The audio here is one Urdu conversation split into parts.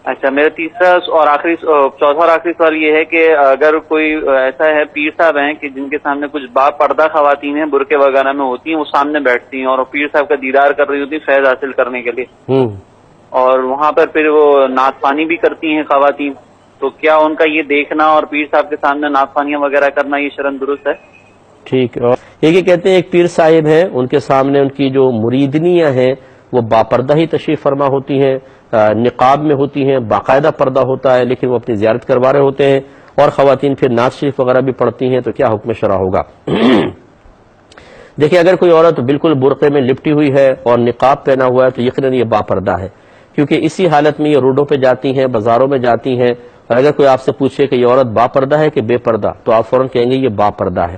اچھا، میرا تیسرا اور چوتھا اور آخری سوال یہ ہے کہ اگر کوئی ایسا ہے پیر صاحب ہیں کہ جن کے سامنے کچھ با پردہ خواتین ہیں، برقعے وغیرہ میں ہوتی ہیں، وہ سامنے بیٹھتی ہیں اور پیر صاحب کا دیدار کر رہی ہوتی ہیں فیض حاصل کرنے کے لیے، اور وہاں پر پھر وہ نعت خوانی بھی کرتی ہیں خواتین، تو کیا ان کا یہ دیکھنا اور پیر صاحب کے سامنے نعت خوانیاں وغیرہ کرنا یہ شرعاً درست ہے؟ ٹھیک ہے. اور یہ کہتے ہیں ایک پیر صاحب ہیں، ان کے سامنے ان کی جو مریدنیاں ہیں وہ باپردہ ہی تشریف فرما ہوتی ہیں، نقاب میں ہوتی ہیں، باقاعدہ پردہ ہوتا ہے، لیکن وہ اپنی زیارت کروا رہے ہوتے ہیں، اور خواتین پھر نعت شریف وغیرہ بھی پڑھتی ہیں، تو کیا حکم شرع ہوگا؟ دیکھیں، اگر کوئی عورت بالکل برقعے میں لپٹی ہوئی ہے اور نقاب پہنا ہوا ہے تو یقیناً یہ باپردہ ہے، کیونکہ اسی حالت میں یہ روڈوں پہ جاتی ہیں، بازاروں میں جاتی ہیں، اور اگر کوئی آپ سے پوچھے کہ یہ عورت باپردہ ہے کہ بے پردہ، تو آپ فوراً کہیں گے یہ باپردہ ہے،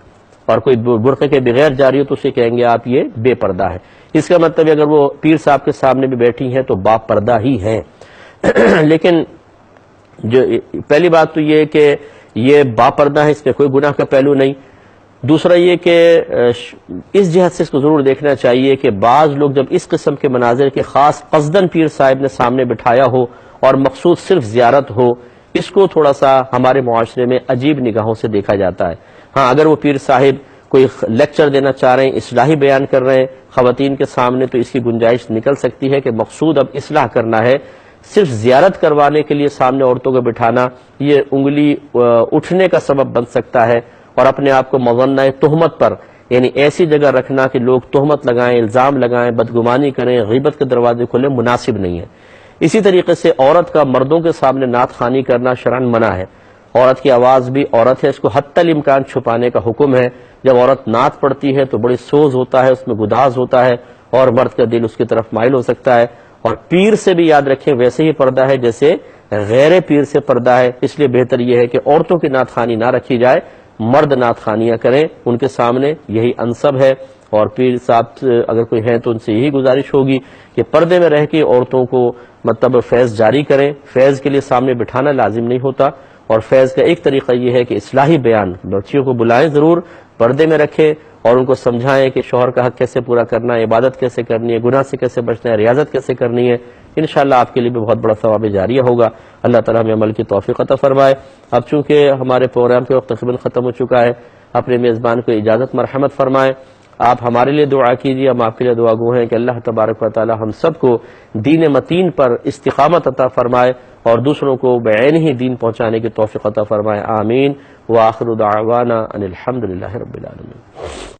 اور کوئی برقعے کے بغیر جا رہی ہو تو اسے کہیں گے آپ یہ بے پردہ ہے. اس کا مطلب اگر وہ پیر صاحب کے سامنے بھی بیٹھی ہیں تو با پردہ ہی ہیں. لیکن جو پہلی بات تو یہ کہ یہ با پردہ ہے، اس میں کوئی گناہ کا پہلو نہیں. دوسرا یہ کہ اس جہت سے اس کو ضرور دیکھنا چاہیے کہ بعض لوگ جب اس قسم کے مناظر کے خاص قصدن پیر صاحب نے سامنے بٹھایا ہو اور مقصود صرف زیارت ہو، اس کو تھوڑا سا ہمارے معاشرے میں عجیب نگاہوں سے دیکھا جاتا ہے. ہاں، اگر وہ پیر صاحب کوئی لیکچر دینا چاہ رہے ہیں، اصلاحی بیان کر رہے ہیں خواتین کے سامنے، تو اس کی گنجائش نکل سکتی ہے کہ مقصود اب اصلاح کرنا ہے. صرف زیارت کروانے کے لیے سامنے عورتوں کو بٹھانا یہ انگلی اٹھنے کا سبب بن سکتا ہے، اور اپنے آپ کو مظنہ تہمت پر، یعنی ایسی جگہ رکھنا کہ لوگ تہمت لگائیں، الزام لگائیں، بدگمانی کریں، غیبت کے دروازے کھلیں، مناسب نہیں ہے. اسی طریقے سے عورت کا مردوں کے سامنے نعت خوانی کرنا شرعاً منع ہے. عورت کی آواز بھی عورت ہے، اس کو حتی الامکان چھپانے کا حکم ہے. جب عورت نعت پڑھتی ہے تو بڑی سوز ہوتا ہے، اس میں گداز ہوتا ہے، اور مرد کا دل اس کی طرف مائل ہو سکتا ہے. اور پیر سے بھی یاد رکھیں ویسے ہی پردہ ہے جیسے غیر پیر سے پردہ ہے. اس لیے بہتر یہ ہے کہ عورتوں کی نعت خوانی نہ رکھی جائے، مرد نعت خوانیاں کریں ان کے سامنے، یہی انسب ہے. اور پیر صاحب اگر کوئی ہیں تو ان سے یہی گزارش ہوگی کہ پردے میں رہ کے عورتوں کو مطلب فیض جاری کریں. فیض کے لیے سامنے بٹھانا لازم نہیں ہوتا، اور فیض کا ایک طریقہ یہ ہے کہ اصلاحی بیان، بچیوں کو بلائیں ضرور، پردے میں رکھیں اور ان کو سمجھائیں کہ شوہر کا حق کیسے پورا کرنا ہے، عبادت کیسے کرنی ہے، گناہ سے کیسے بچنا ہے، ریاضت کیسے کرنی ہے. انشاءاللہ آپ کے لیے بھی بہت بڑا ثواب جاریہ ہوگا. اللہ تعالیٰ ہمیں عمل کی توفیق عطا فرمائے. اب چونکہ ہمارے پروگرام کے وقت تقریباً ختم ہو چکا ہے، اپنے میزبان کو اجازت مرحمت فرمائیں. آپ ہمارے لیے دعا کیجیے، ہم آپ کے لیے دعا گو ہیں کہ اللہ تبارک و تعالی ہم سب کو دین متین پر استقامت عطا فرمائے اور دوسروں کو بعین ہی دین پہنچانے کی توفیق عطا فرمائے. آمین. وآخر دعوانا ان الحمدللہ رب العالمین.